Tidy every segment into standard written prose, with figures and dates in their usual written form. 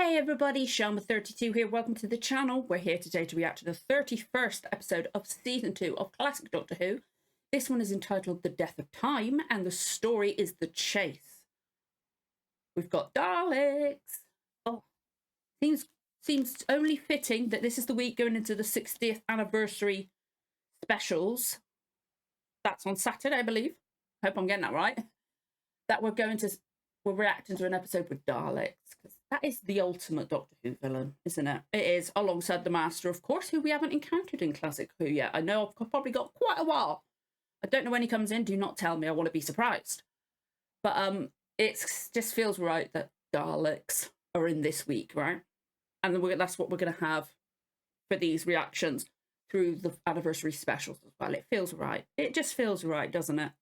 Hey everybody, Shelma32 here. Welcome to the channel. We're here today to react to the 31st episode of Season 2 of Classic Doctor Who. This one is entitled The Death of Time, and the story is The Chase. We've got Daleks. Oh, seems only fitting that this is the week going into the 60th anniversary specials. That's on Saturday, I believe. Hope I'm getting that right. That we're reacting to an episode with Daleks, because that is the ultimate Doctor Who villain, isn't it? It is, alongside the Master, of course, who we haven't encountered in Classic Who yet. I know I've probably got quite a while. I don't know when he comes in. Do not tell me. I want to be surprised. But it just feels right that Daleks are in this week, right? And that's what we're going to have for these reactions through the anniversary specials as well. It feels right. It just feels right, doesn't it?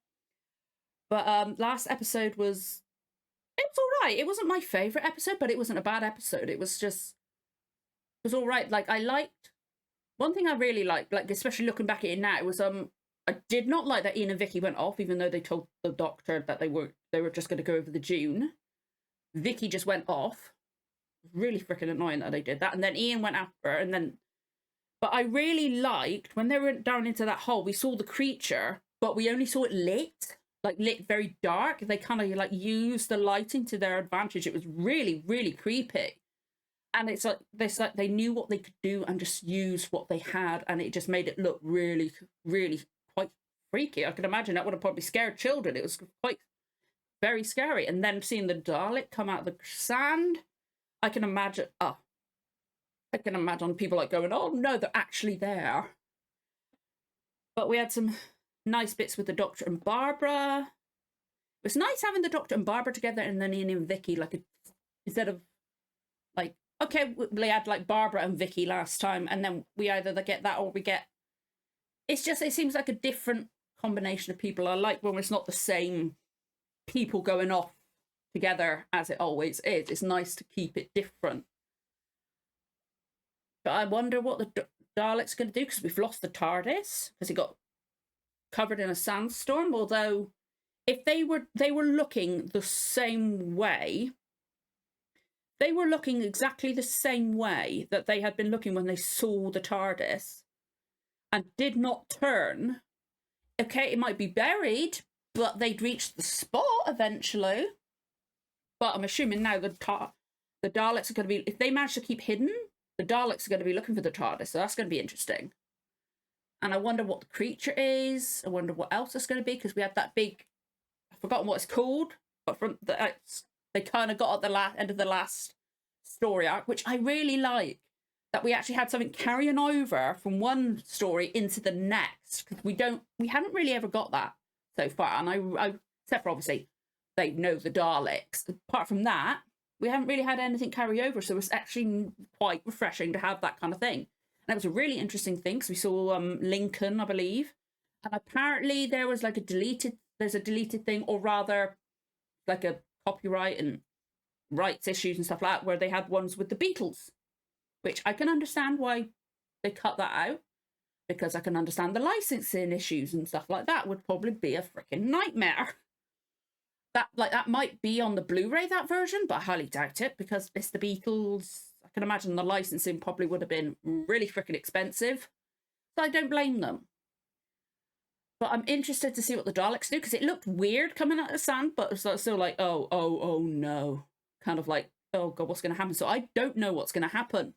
But last episode was... It was all right. It wasn't my favourite episode, but it wasn't a bad episode. It was all right. Like, I liked... One thing I really liked, like, especially looking back at it now, was I did not like that Ian and Vicky went off, even though they told the Doctor that they were just going to go over the dune. Vicky just went off. Really freaking annoying that they did that. And then Ian went after her, and then... But I really liked, when they went down into that hole, we saw the creature, but we only saw it lit. Like, lit very dark. They kind of, like, used the lighting to their advantage. It was really, really creepy. And it's like they knew what they could do and just used what they had, and it just made it look really, really quite freaky. I can imagine that would have probably scared children. It was quite very scary. And then seeing the Dalek come out of the sand, I can imagine people like going, oh no, they're actually there. But we had some nice bits with the Doctor and Barbara. It was nice having the Doctor and Barbara together, and then Ian and Vicky, like, instead of, like, okay, we had, like, Barbara and Vicky last time, and then we either get that or we get... It's just, it seems like a different combination of people. I like when it's not the same people going off together as it always is. It's nice to keep it different. But I wonder what the Daleks going to do, because we've lost the TARDIS, because he got covered in a sandstorm. Although if they were looking the same way, they were looking exactly the same way that they had been looking when they saw the TARDIS and did not turn. Okay, it might be buried, but they'd reached the spot eventually. But I'm assuming now the Daleks are going to be, if they manage to keep hidden, the Daleks are going to be looking for the TARDIS, so that's going to be interesting. And I wonder what the creature is. I wonder what else it's going to be, because we had that big... I've forgotten what it's called, but they kind of got at the end of the last story arc, which I really like. That we actually had something carrying over from one story into the next, because we haven't really ever got that so far. And I except for obviously they know the Daleks. Apart from that, we haven't really had anything carry over, so it's actually quite refreshing to have that kind of thing. And it was a really interesting thing, because we saw Lincoln, I believe, and apparently there was like there's a deleted thing, or rather like a copyright and rights issues and stuff like that, where they had ones with the Beatles, which I can understand why they cut that out, because I can understand the licensing issues and stuff like that would probably be a freaking nightmare. That might be on the Blu-ray, that version, but I highly doubt it, because it's the Beatles. I can imagine the licensing probably would have been really freaking expensive. So I don't blame them. But I'm interested to see what the Daleks do, because it looked weird coming out of the sand, but it's still like, oh no. Kind of like, oh God, what's going to happen? So I don't know what's going to happen.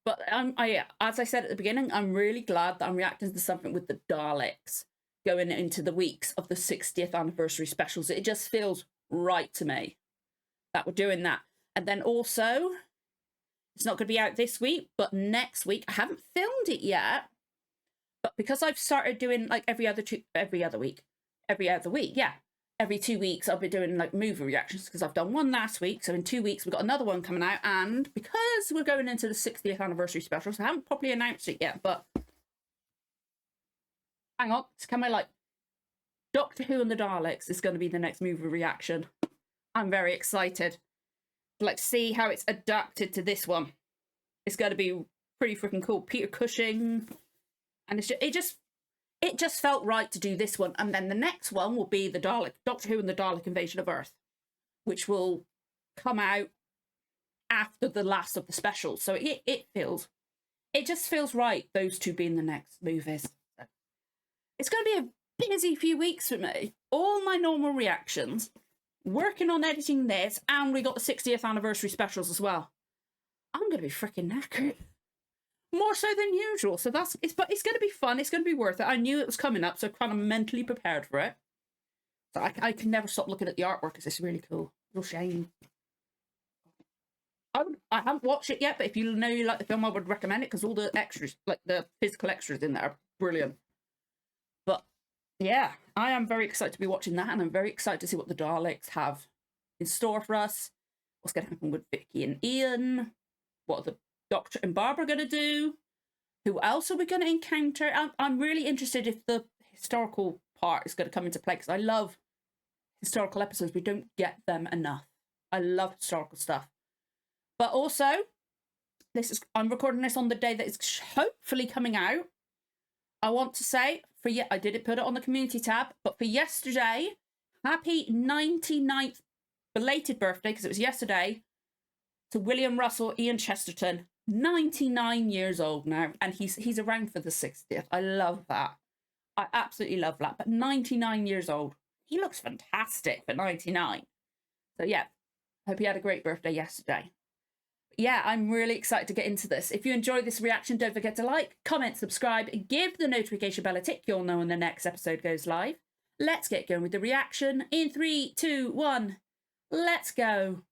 But as I said at the beginning, I'm really glad that I'm reacting to something with the Daleks going into the weeks of the 60th anniversary specials. It just feels right to me that we're doing that. And then also, it's not going to be out this week, but next week. I haven't filmed it yet, but because I've started doing like every other week, yeah. Every 2 weeks I'll be doing like movie reactions, because I've done one last week. So in 2 weeks we've got another one coming out, and because we're going into the 60th anniversary specials, I haven't properly announced it yet, but hang on, it's coming. Like, Doctor Who and the Daleks is going to be the next movie reaction. I'm very excited. Like, see how it's adapted to this one. It's going to be pretty freaking cool. Peter Cushing, and it just felt right to do this one. And then the next one will be the Doctor Who and the Dalek Invasion of Earth, which will come out after the last of the specials. So it just feels right, those two being the next movies. So it's going to be a busy few weeks for me. All my normal reactions, working on editing this, and we got the 60th anniversary specials as well. I'm going to be freaking knackered. More so than usual. So it's going to be fun. It's going to be worth it. I knew it was coming up, so I'm kind of mentally prepared for it. So I can never stop looking at the artwork because it's really cool. Real shame. I haven't watched it yet, but if you know you like the film, I would recommend it because all the extras, like the physical extras in there, are brilliant. But yeah, I am very excited to be watching that, and I'm very excited to see what the Daleks have in store for us. What's going to happen with Vicky and Ian? What are the Doctor and Barbara going to do? Who else are we going to encounter? I'm really interested if the historical part is going to come into play, because I love historical episodes. We don't get them enough. I love historical stuff. But also, I'm recording this on the day that it's hopefully coming out. I want to say, I didn't put it on the community tab, but for yesterday, happy 99th belated birthday, because it was yesterday, to William Russell Ian Chesterton, 99 years old now, and he's around for the 60th. I love that. I absolutely love that. But 99 years old. He looks fantastic for 99. So yeah, hope he had a great birthday yesterday. Yeah, I'm really excited to get into this. If you enjoyed this reaction, don't forget to like, comment, subscribe, give the notification bell a tick. You'll know when the next episode goes live. Let's get going with the reaction. In 3, 2, 1, let's go.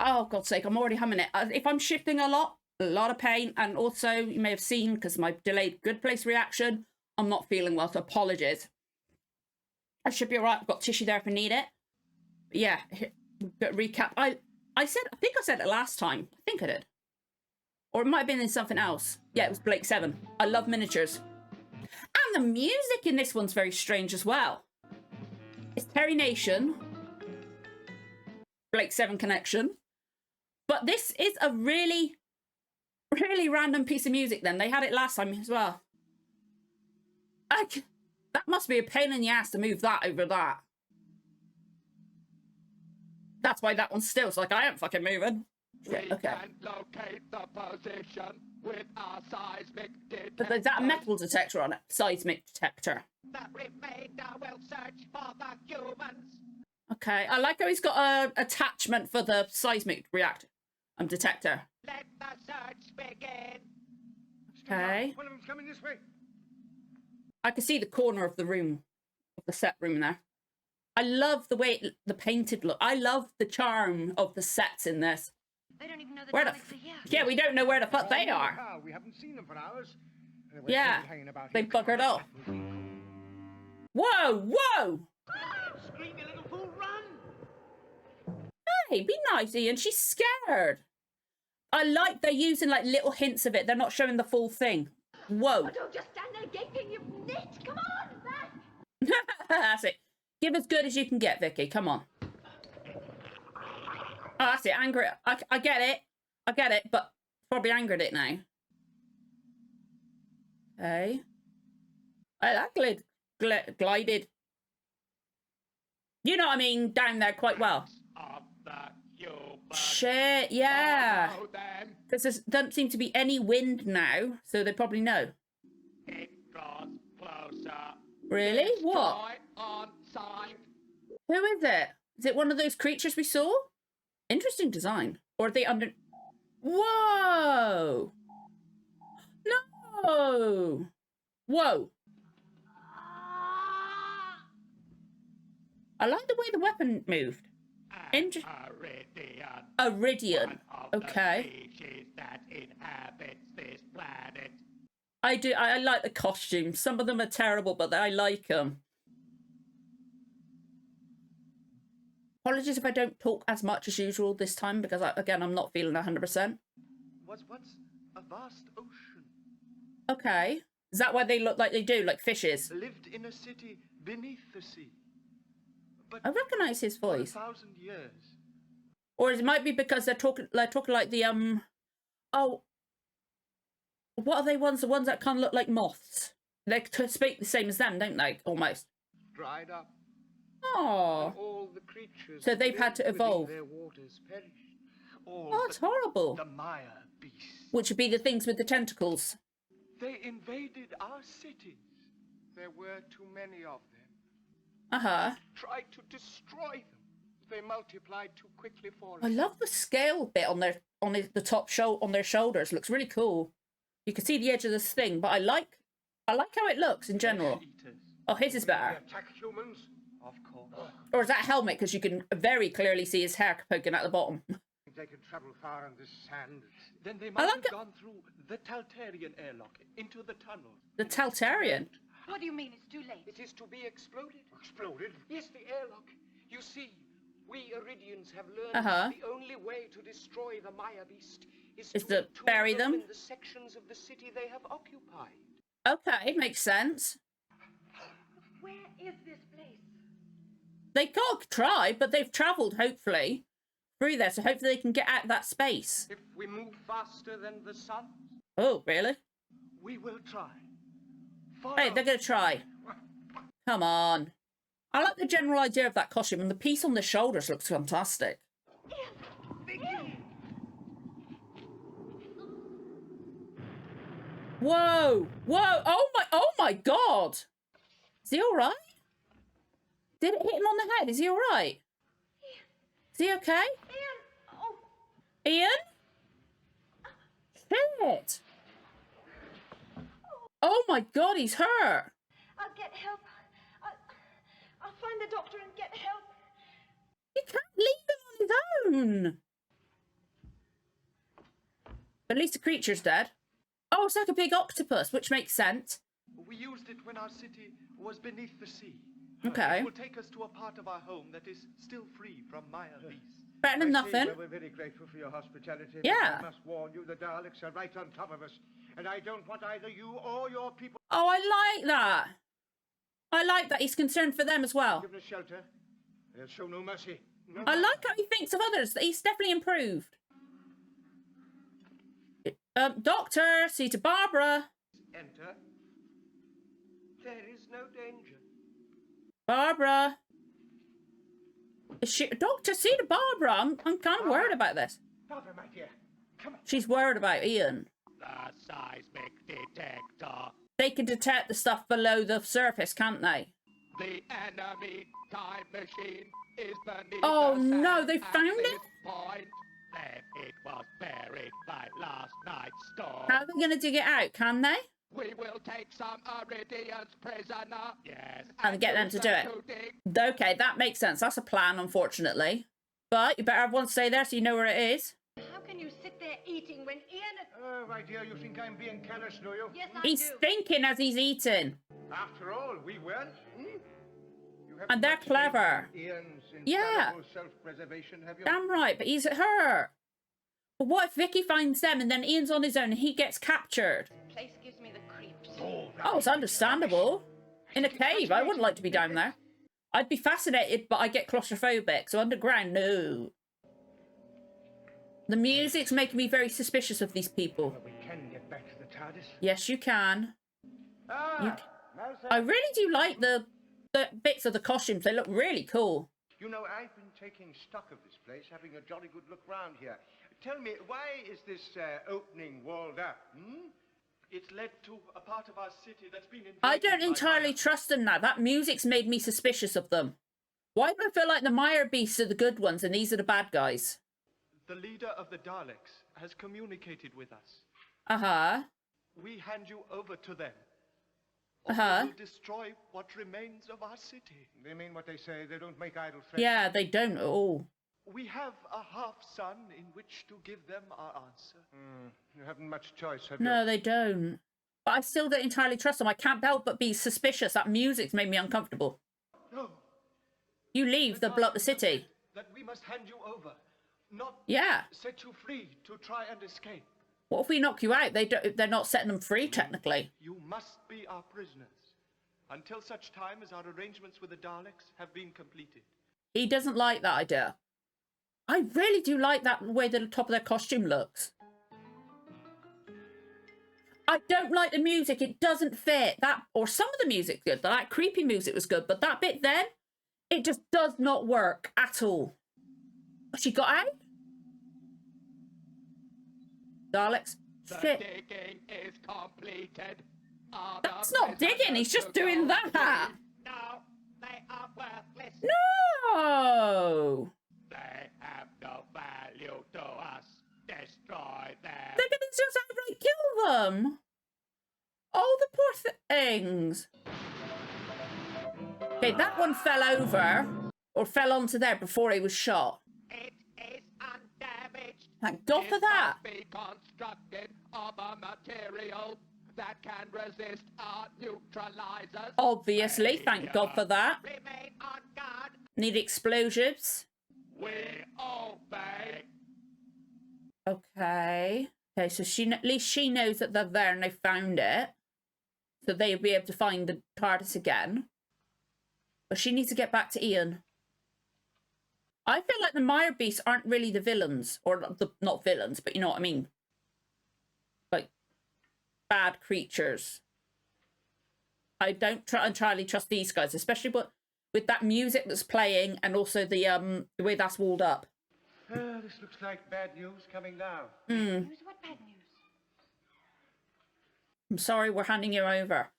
Oh, God's sake, I'm already humming it. If I'm shifting a lot of pain, and also you may have seen, because my delayed Good Place reaction, I'm not feeling well, so apologies. I should be all right. I've got tissue there if I need it. But yeah, recap. I think I said it last time. I think I did. Or it might have been in something else. Yeah, it was Blake 7. I love miniatures. And the music in this one's very strange as well. It's Terry Nation. Blake 7 connection. But this is a really, really random piece of music then. They had it last time as well. That must be a pain in the ass to move that over that. That's why that one's still. It's like, I ain't fucking moving. Yeah, okay. Locate the position with our seismic detector. But is that a metal detector on it? Seismic detector. That remainder will search for the humans. Okay, I like how he's got an attachment for the seismic reactor. Detector. Let the search begin. Okay. One of them's coming this way. I can see the corner of the room, of the set room there. I love the way the painted look. I love the charm of the sets in this. They don't even know the Daleks are here. Yeah, we don't know where the fuck they are. We haven't seen them for hours. Yeah, they buggered off. Whoa, whoa! Scream, you little fool, run! Hey, be nice, Ian. She's scared. I like they're using like little hints of it. They're not showing the full thing. Whoa. Oh, don't just stand there gaping, you nit. Come on, back. That's it. Give as good as you can get, Vicky. Come on. Oh, that's it. Angry. I get it. I get it, but probably angered it now. Okay. That glided. You know what I mean? Down there quite well. Shit, yeah. Because there doesn't seem to be any wind now, so they probably know. It draws closer. Really? What? Who is it? Is it one of those creatures we saw? Interesting design. Or are they under... Whoa! No! Whoa! I like the way the weapon moved. Iridian. Okay. That inhabits this planet. I do. I like the costumes. Some of them are terrible, but I like them. Apologies if I don't talk as much as usual this time, because again, I'm not feeling 100%. What's a vast ocean? Okay. Is that why they look like they do, like fishes? Lived in a city beneath the sea. But I recognise his voice. 1,000 years. Or it might be because they're talking like the oh, what are they ones? The ones that kind of look like moths. They speak the same as them, don't they? Almost. Dried up. Oh. All the creatures So they've had to lived evolve. within their waters perished. All Oh, it's horrible. the Maya beasts. Which would be the things with the tentacles. They invaded our cities. There were too many of them. Uh-huh. Tried to destroy them. They multiplied too quickly for us. I love the scale bit on the top on their shoulders. Looks really cool. You can see the edge of this thing, but I like how it looks in general. Oh, his is better. They attack humans? Of course. Or is that helmet? Because you can very clearly see his hair poking out the bottom. They can travel far on this sand. Then they I might like have gone through the Taltarian airlock into the tunnel. The Taltarian? What do you mean it's too late? It is to be exploded. Exploded? Yes, the airlock. You see, we Iridians have learned the only way to destroy the Maya beast is to bury them in the sections of the city they have occupied. Okay, makes sense. Where is this place? They can't try, but they've travelled, hopefully, through there, so hopefully they can get out of that space. If we move faster than the sun, Oh, really? we will try. Follow. Hey, they're going to try. Come on. I like the general idea of that costume, and the piece on the shoulders looks fantastic. Whoa! Whoa! Oh my God! Is he all right? Did it hit him on the head? Is he all right? Is he okay? Ian! Oh! Ian? Shit! Oh my God, he's hurt! I'll get help. I'll find the doctor and get help. You can't leave him on his own! At least the creature's dead. Oh, it's like a big octopus, which makes sense. We used it when our city was beneath the sea. Okay. It will take us to a part of our home that is still free from Maya beasts. Better than nothing. Well, we're very grateful for your hospitality. Yeah. But I must warn you, the Daleks are right on top of us. And I don't want either you or your people... Oh, I like that. I like that he's concerned for them as well. Give us shelter. They'll show no mercy. No I like how he thinks of others. He's definitely improved. Doctor, see to Barbara. Enter. There is no danger. Barbara. Is she... Doctor, see to Barbara. I'm kind of worried about this. Barbara, my dear. Come on. She's worried about Ian. The seismic detector. They can detect the stuff below the surface, can't they? The enemy time machine is beneath Oh the sand no, they at found this it? point. Then it was buried by last night's storm. How are they going to dig it out, can they? We will take some Iridians prisoner. Yes. And get them to do it. Okay, that makes sense. That's a plan, unfortunately. But you better have one stay there so you know where it is. How can you sit there eating when Ian... Oh, my dear, you think I'm being careless, do you? Yes, I He's do. thinking as he's eating. After all, we weren't. You haven't And they're much faith clever. in Ian's Yeah. infallible self-preservation, have you? Damn right, but he's hurt. But what if Vicky finds them and then Ian's on his own and he gets captured? The place gives me the creeps. Oh, it's understandable. In a cave, I wouldn't like to be down there. I'd be fascinated, but I get claustrophobic, so underground, no. The music's making me very suspicious of these people. Well, we can get back to the TARDIS. Yes, you can. Ah, Malcolm. I really do like the bits of the costumes. They look really cool. You know, I've been taking stock of this place, having a jolly good look round here. Tell me, why is this opening walled up? It's led to a part of our city that's been invaded. I don't by entirely Maya. trust them now. That music's made me suspicious of them. Why do I feel like the Maya beasts are the good ones and these are the bad guys? The leader of the Daleks has communicated with us. Uh-huh. We hand you over to them. Or Uh-huh. we will destroy what remains of our city. They mean what they say. They don't make idle threats. Yeah, they don't at all. We have a half-sun in which to give them our answer. You haven't much choice, have you? No, they don't. But I still don't entirely trust them. I can't help but be suspicious. That music's made me uncomfortable. No. You leave, they'll blow up the city. That we must hand you over, not Yeah. set you free to try and escape. What if we knock you out? They're not setting them free, technically. You must be our prisoners until such time as our arrangements with the Daleks have been completed. He doesn't like that idea. I really do like that way the top of their costume looks. I don't like the music. It doesn't fit. That, or some of the music's good. That creepy music was good, but that bit then, It just does not work at all. She got out? Daleks. The Shit. digging is completed. That's not digging, he's just doing that. No, they are worthless. No! They have no value to us. Destroy them. They're gonna just outright kill them. Oh, the poor things. Okay, that one fell over, or fell onto there before he was shot. It is undamaged. Thank God for that. It must be constructed of a material that can resist our neutralizers. Obviously, thank God for that. Remain on guard. Need explosives. We obey. Okay. Okay, so at least she knows that they're there and they found it. So they'll be able to find the TARDIS again. But she needs to get back to Ian. I feel like the Mire Beasts aren't really the villains. Or not villains, but you know what I mean. Like, bad creatures. I don't entirely trust these guys, especially with that music that's playing and also the way that's walled up. This looks like bad news coming now. News? What bad news? I'm sorry, we're handing you over.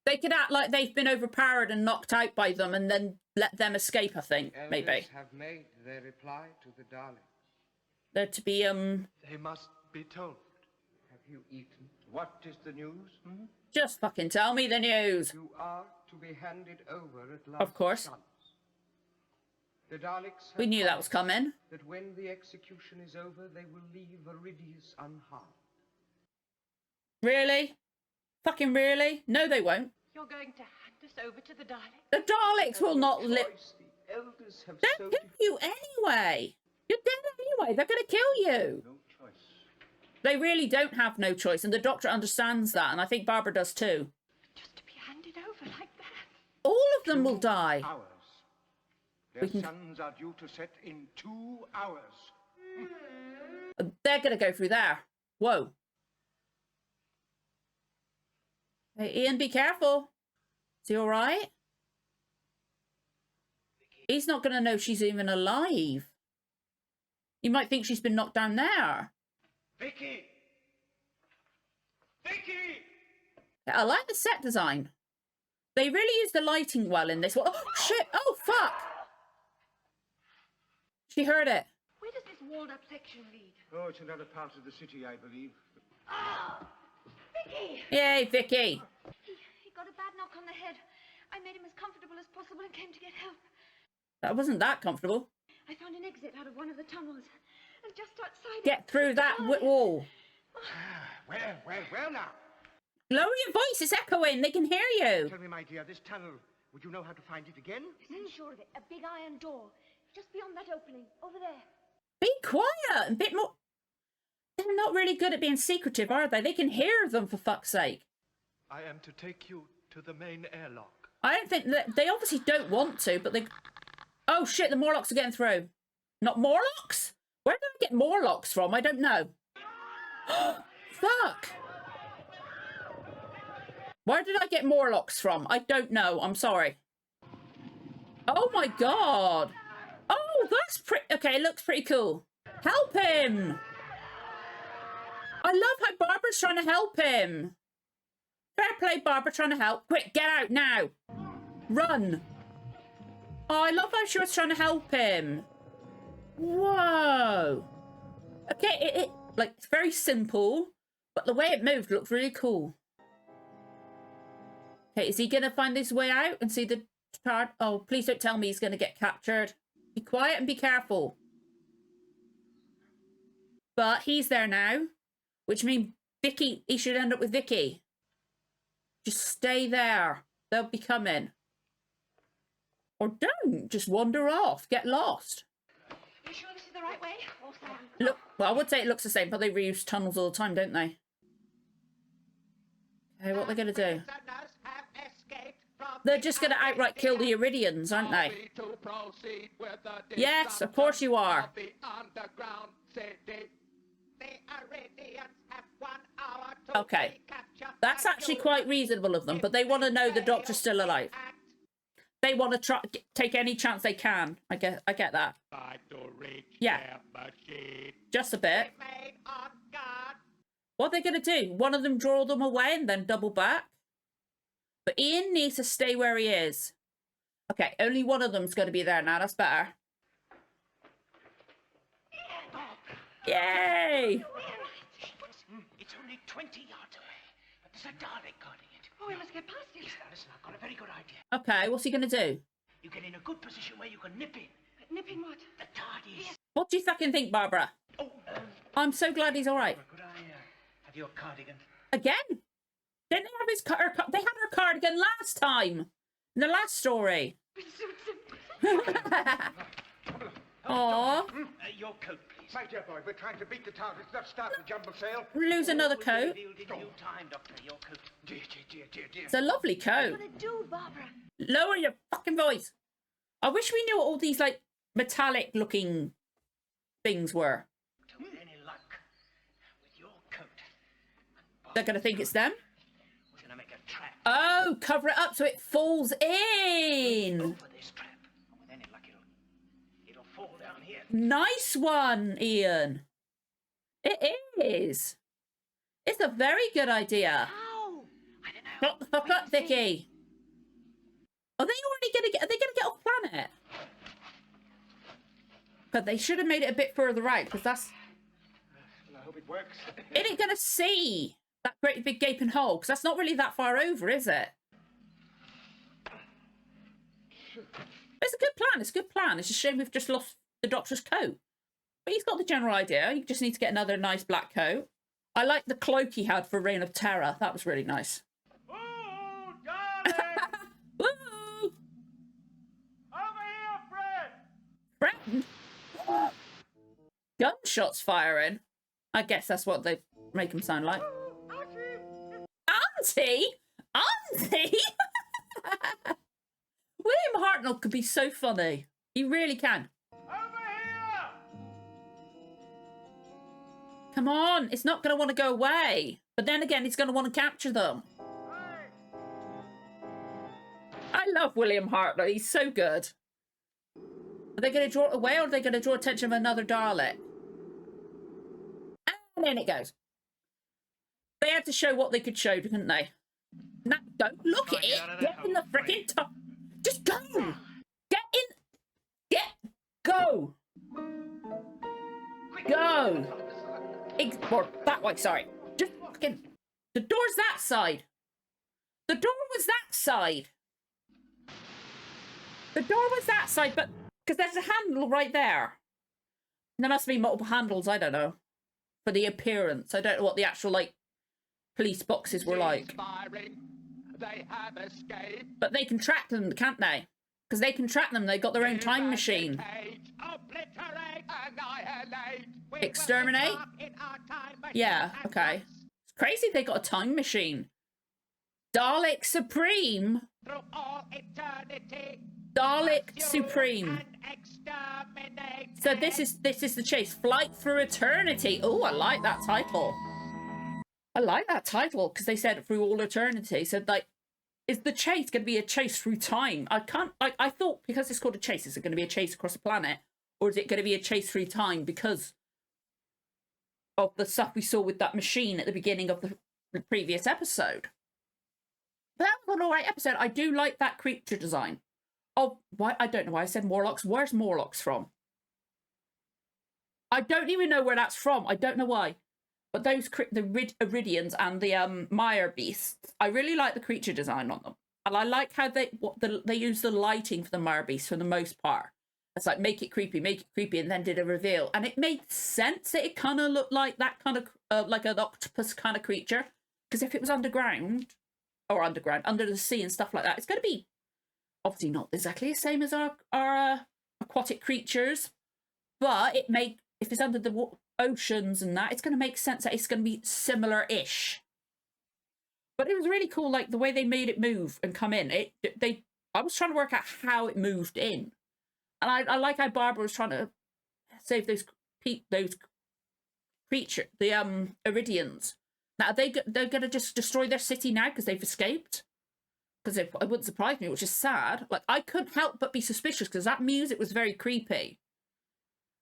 They could act like they've been overpowered and knocked out by them and then let them escape, I think, maybe. Elders have made their reply to the Daleks. They're to be, They must be told. Have you eaten? What is the news? just fucking tell me the news. You are to be handed over at last. Of course. chance. The Daleks have We knew that was promised coming. that when the execution is over, they will leave Iridius unharmed. Really? Fucking really? No, they won't. You're going to hand us over to the Daleks? The Daleks will not live. Choice, the elders have They'll so kill you anyway. You're dead anyway. They're going to kill you. No choice. They really don't have no choice, and the Doctor understands that, and I think Barbara does too. Just to be handed over like that? All of them will die. Hours. Their suns are due to set in 2 hours. They're going to go through there. Whoa. Hey, Ian, be careful. Is he all right? He's not going to know she's even alive. He might think she's been knocked down there. Vicky! Vicky! I like the set design. They really use the lighting well in this one. Oh, shit. Oh, fuck. She heard it. Where does this walled up section lead? Oh, it's another part of the city, I believe. Ah! Vicky! Yay, Vicky. He got a bad knock on the head. I made him as comfortable as possible and came to get help. That wasn't that comfortable. I found an exit out of one of the tunnels. And just outside... Get through that wall. Well now. Lower your voice. It's echoing. They can hear you. Tell me, my dear, this tunnel, would you know how to find it again? I'm sure of it. A big iron door. Just beyond that opening. Over there. Be quiet. A bit more. They're not really good at being secretive, are they? They can hear them, for fuck's sake. I am to take you to the main airlock. I don't think that... They obviously don't want to, but they... Oh, shit. The Morlocks are getting through. Not Morlocks? Where did I get Morlocks from? I don't know. Fuck. Where did I get Morlocks from? I don't know. I'm sorry. Oh, my God. Oh, that's pretty... Okay, it looks pretty cool. Help him. I love how Barbara's trying to help him. Fair play, Barbara, trying to help. Quick, get out now. Run. Oh, I love how she was trying to help him. Whoa. Okay, it like, it's very simple, but the way it moved looked really cool. Okay, is he going to find his way out and see the TARDIS? Oh, please don't tell me he's going to get captured. Be quiet and be careful. But he's there now, which means Vicky, he should end up with Vicky. Just stay there. They'll be coming. Or don't. Just wander off. Get lost. You sure this is the right way? Or Sam? Look, well, I would say it looks the same, but they reuse tunnels all the time, don't they? Okay, what are they going to do? They're just going to outright kill the Iridians, aren't they? Yes, of course you are. Okay, that's actually quite reasonable of them, but they want to know the Doctor's still alive. They want to try take any chance they can. I get that. Yeah. Just a bit. What are they going to do? One of them draw them away and then double back? But Ian needs to stay where he is. Okay, only one of them's going to be there now. That's better. Yay! It's only 20 yards away, but there's a Dalek guarding it. Oh, we must get past it. Listen, I've got a very good idea. Okay, what's he going to do? You get in a good position where you can nip in. Nip in what? The TARDIS. What do you fucking think, Barbara? Oh, I'm so glad he's all right. could I have your cardigan? Again? Didn't they have his they had her cardigan last time in the last story. Aww. Your coat, please. My dear boy, we're trying to beat the TARDIS, not start the jumble sale. Lose another coat. Revealed in due time, Doctor. Your coat. Dear. It's a lovely coat. What do you do, Barbara? Lower your fucking voice. I wish we knew what all these like metallic looking things were. With any luck, with your coat, They're gonna think it's them. we're gonna make a trap. Oh, cover it up so it falls in. Over this trap. And with any luck, it'll fall down here. Nice one, Ian. It is. It's a very good idea. How? I don't know. Plop the fuck up, Vicky. Are they already gonna get? Are they gonna get off planet? But they should have made it a bit further out because that's. Well, I hope it works. It ain't gonna see that great big gaping hole because that's not really that far over, is it? It's a good plan. It's a good plan. It's a shame we've just lost the Doctor's coat, but he's got the general idea. You just need to get another nice black coat. I like the cloak he had for Reign of Terror. That was really nice. Ooh, Dalek! Woo! Over here, Fred! Friend. Gunshots firing. I guess that's what they make him sound like. Auntie? Auntie? William Hartnell could be so funny. He really can. Over here! Come on, it's not going to want to go away. But then again, it's going to want to capture them. I love William Hartnell. He's so good. Are they going to draw it away or are they going to draw attention of another Dalek? And in it goes. They had to show what they could show, didn't they? Now, don't look at it. Get in the freaking top. Just go. Get in. Go. Go. Or that way, sorry. Just fucking. The door's that side. The door was that side. The door was that side, but because there's a handle right there. There must be multiple handles, I don't know. For the appearance. I don't know what the actual, like, police boxes were like. They have escaped. But they can track them, can't they? Because they can track them. They've got their own time machine. Obliterate, annihilate. Exterminate? Yeah, okay. It's crazy they got a time machine. Dalek Supreme. Through all eternity. Dalek Supreme. Exterminate. So this is the chase. Flight through eternity. Oh, I like that title. I like that title because they said through all eternity. So like, is the chase going to be a chase through time? I can't. Like, I thought because it's called a chase, is it going to be a chase across the planet, or is it going to be a chase through time because of the stuff we saw with that machine at the beginning of the previous episode? But that was an alright episode. I do like that creature design. Oh, why? I don't know why I said Morlocks. Where's Morlocks from? I don't even know where that's from. I don't know why. But those the Iridians and the Mire beasts, I really like the creature design on them, and I like how they use the lighting for the Mire beasts for the most part. It's like make it creepy, and then did a reveal, and it made sense that it kind of looked like that kind of like an octopus kind of creature. Because if it was underground under the sea and stuff like that, it's going to be obviously not exactly the same as our aquatic creatures, but if it's under the oceans and that, it's going to make sense that it's going to be similar-ish. But it was really cool, like the way they made it move and come in. I was trying to work out how it moved in, and I like how Barbara was trying to save those creatures, the Iridians. Now they're going to just destroy their city now because they've escaped. because it wouldn't surprise me, which is sad. Like, I couldn't help but be suspicious because that music was very creepy.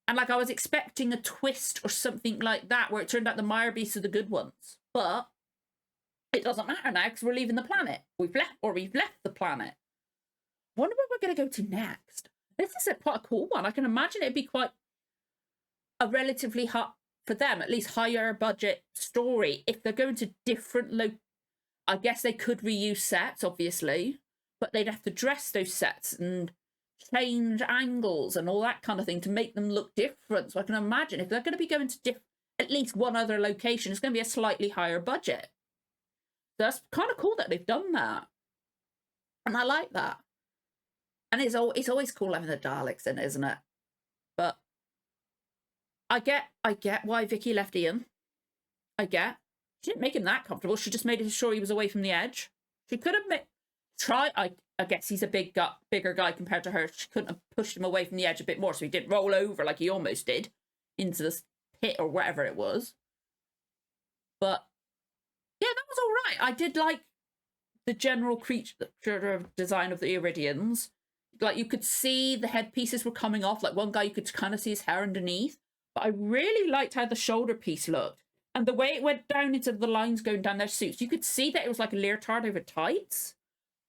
And, like, I was expecting a twist or something like that where it turned out the Mire Beasts are the good ones. But it doesn't matter now because we're leaving the planet. We've left the planet. Wonder where we're going to go to next. This is quite a cool one. I can imagine it'd be quite a relatively hot, for them, at least higher budget story. If they're going to different I guess they could reuse sets, obviously, but they'd have to dress those sets and change angles and all that kind of thing to make them look different. So I can imagine if they're going to be going to at least one other location, it's going to be a slightly higher budget. So that's kind of cool that they've done that. And I like that. And it's always cool having the Daleks in, isn't it? But I get why Vicky left Ian. She didn't make him that comfortable. She just made sure he was away from the edge. She could have I guess he's a bigger guy compared to her. She couldn't have pushed him away from the edge a bit more so he didn't roll over like he almost did into the pit or whatever it was. But yeah, that was all right. I did like the general creature design of the Iridians. Like, you could see the headpieces were coming off. Like, one guy, you could kind of see his hair underneath. But I really liked how the shoulder piece looked. And the way it went down into the lines going down their suits. You could see that it was like a leotard over tights.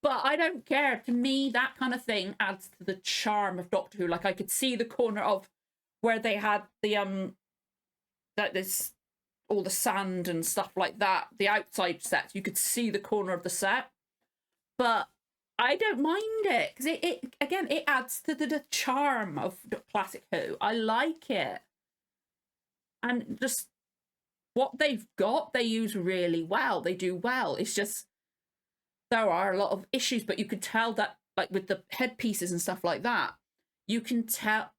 But I don't care. To me, that kind of thing adds to the charm of Doctor Who. Like, I could see the corner of where they had the, all the sand and stuff like that. The outside set. You could see the corner of the set. But I don't mind it because it adds to the charm of classic Who. I like it, and just what they've got, they use really well. They do well. It's just there are a lot of issues, but you could tell that, like with the headpieces and stuff like that, you can tell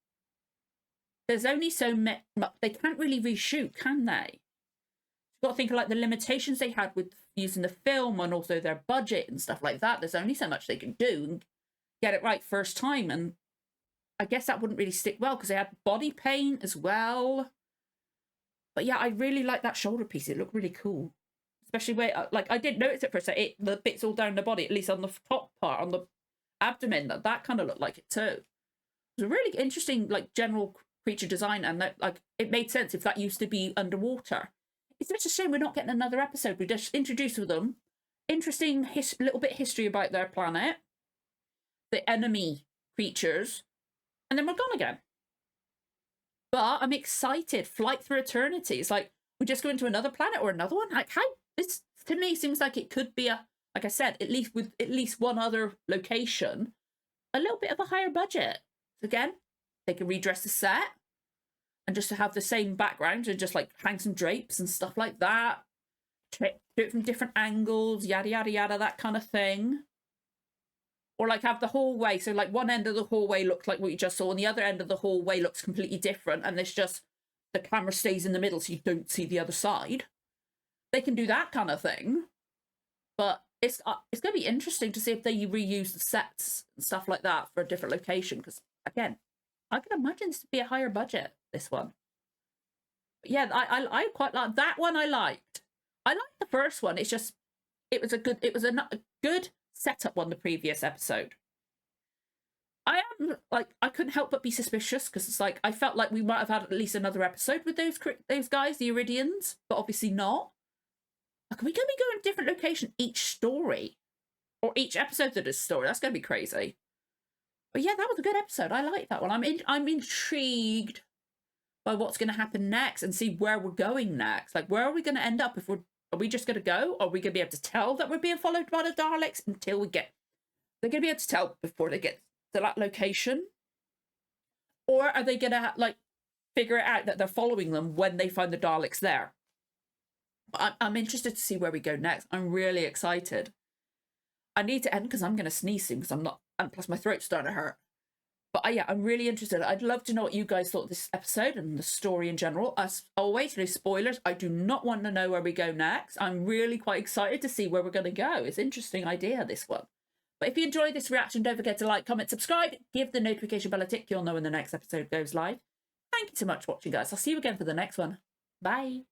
there's only so much. They can't really reshoot, can they? You've got to think of like the limitations they had with using the film and also their budget and stuff like that. There's only so much they can do and get it right first time. And I guess that wouldn't really stick well because they had body paint as well. But yeah, I really like that shoulder piece. It looked really cool. Especially where, like, I didn't notice it for a second. The bits all down the body, at least on the top part, on the abdomen, that kind of looked like it too. It was a really interesting, like, general creature design, and that, like, it made sense if that used to be underwater. It's such a shame we're not getting another episode. We just introduced with them. Interesting little bit of history about their planet. The enemy creatures. And then we're gone again. But I'm excited. Flight through eternity. It's like, we just go into another planet or another one? Like, how? This, to me, seems like it could be like I said, at least one other location. A little bit of a higher budget. So again, they can redress the set. And just to have the same background and just like hang some drapes and stuff like that. Do it from different angles, yada, yada, yada, that kind of thing. Or like have the hallway. So like one end of the hallway looks like what you just saw and the other end of the hallway looks completely different. And there's just the camera stays in the middle so you don't see the other side. They can do that kind of thing. But it's going to be interesting to see if they reuse the sets and stuff like that for a different location. Because again, I can imagine this to be a higher budget, this one. But yeah, I quite like that one. I liked the first one. It's just it was a good setup one, the previous episode. I couldn't help but be suspicious because it's like I felt like we might have had at least another episode with those guys, the Iridians, but obviously not. Like, are we going to be going to a different location each story, or each episode of this story? That's going to be crazy. But yeah, that was a good episode. I like that one. I'm intrigued by what's going to happen next and see where we're going next. Like, where are we going to end up? Are we just going to go? Or are we going to be able to tell that we're being followed by the Daleks until we get? They're going to be able to tell before they get to that location, or are they going to like figure it out that they're following them when they find the Daleks there? I'm interested to see where we go next. I'm really excited. I need to end because I'm going to sneeze soon because I'm not, and plus my throat's starting to hurt. But yeah, I'm really interested. I'd love to know what you guys thought of this episode and the story in general. As always, no spoilers. I do not want to know where we go next. I'm really quite excited to see where we're going to go. It's an interesting idea, this one. But if you enjoyed this reaction, don't forget to like, comment, subscribe, give the notification bell a tick. You'll know when the next episode goes live. Thank you so much for watching, guys. I'll see you again for the next one. Bye.